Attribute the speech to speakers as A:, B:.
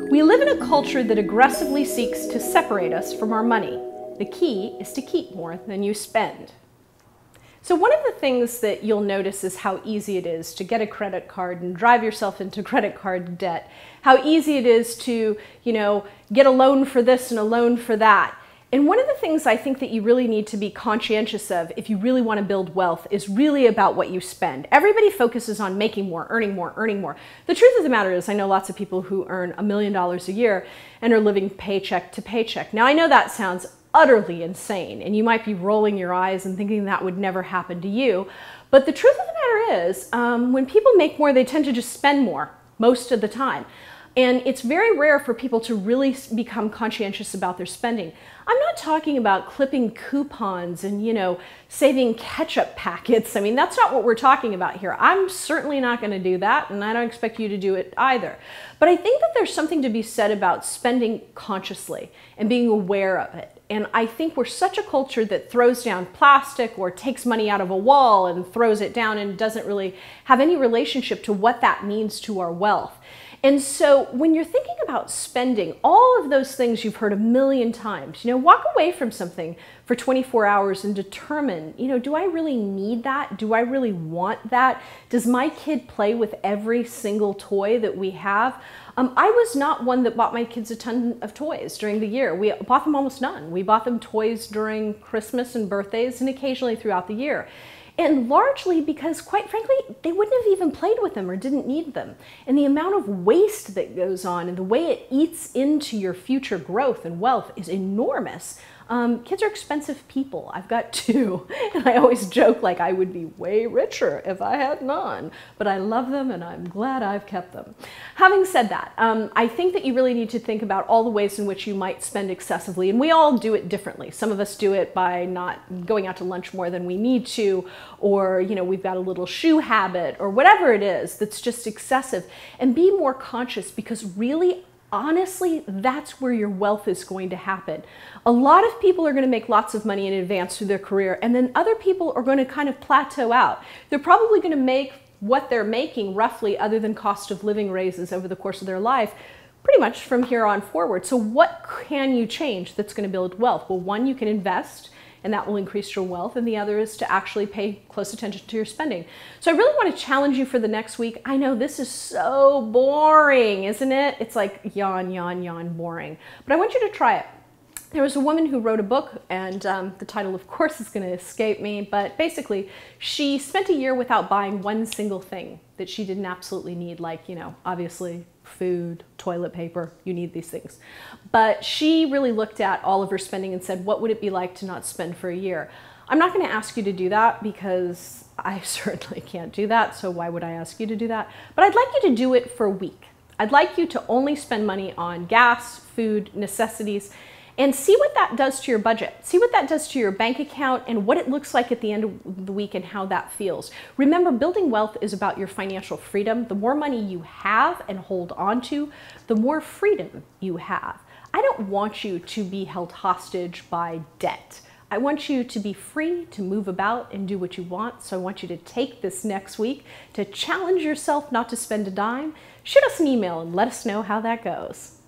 A: We live in a culture that aggressively seeks to separate us from our money. The key is to keep more than you spend. So one of the things that you'll notice is how easy it is to get a credit card and drive yourself into credit card debt. How easy it is to, get a loan for this and a loan for that. And one of the things I think that you really need to be conscientious of if you really want to build wealth is really about what you spend. Everybody focuses on making more, earning more, earning more. The truth of the matter is I know lots of people who earn $1 million a year and are living paycheck to paycheck. Now I know that sounds utterly insane and you might be rolling your eyes and thinking that would never happen to you. But the truth of the matter is when people make more, they tend to just spend more most of the time. And it's very rare for people to really become conscientious about their spending. I'm not talking about clipping coupons and, saving ketchup packets. I mean, that's not what we're talking about here. I'm certainly not going to do that, and I don't expect you to do it either. But I think that there's something to be said about spending consciously and being aware of it. And I think we're such a culture that throws down plastic or takes money out of a wall and throws it down and doesn't really have any relationship to what that means to our wealth. And so when you're thinking about spending all of those things you've heard a million times, walk away from something for 24 hours and determine, do I really need that? Do I really want that? Does my kid play with every single toy that we have? I was not one that bought my kids a ton of toys during the year. We bought them almost none. We bought them toys during Christmas and birthdays and occasionally throughout the year. And largely because, quite frankly, they wouldn't have even played with them or didn't need them. And the amount of waste that goes on and the way it eats into your future growth and wealth is enormous. Kids are expensive people. I've got two, and I always joke like I would be way richer if I had none, but I love them and I'm glad I've kept them. Having said that, I think that you really need to think about all the ways in which you might spend excessively, and we all do it differently. Some of us do it by not going out to lunch more than we need to, or we've got a little shoe habit, or whatever it is that's just excessive, and be more conscious because really, honestly, that's where your wealth is going to happen. A lot of people are going to make lots of money in advance through their career, and then other people are going to kind of plateau out. They're probably going to make what they're making roughly, other than cost of living raises over the course of their life, pretty much from here on forward. So what can you change that's going to build wealth? Well, one, you can invest, and that will increase your wealth, and the other is to actually pay close attention to your spending. So I really want to challenge you for the next week. I know this is so boring, isn't it? It's like yawn, yawn, yawn, boring. But I want you to try it. There was a woman who wrote a book, and the title, of course, is going to escape me, but basically, she spent a year without buying one single thing that she didn't absolutely need, like, obviously, food, toilet paper, you need these things. But she really looked at all of her spending and said, what would it be like to not spend for a year? I'm not going to ask you to do that because I certainly can't do that, so why would I ask you to do that? But I'd like you to do it for a week. I'd like you to only spend money on gas, food, necessities, and see what that does to your budget. See what that does to your bank account and what it looks like at the end of the week and how that feels. Remember, building wealth is about your financial freedom. The more money you have and hold on to, the more freedom you have. I don't want you to be held hostage by debt. I want you to be free to move about and do what you want. So I want you to take this next week to challenge yourself not to spend a dime. Shoot us an email and let us know how that goes.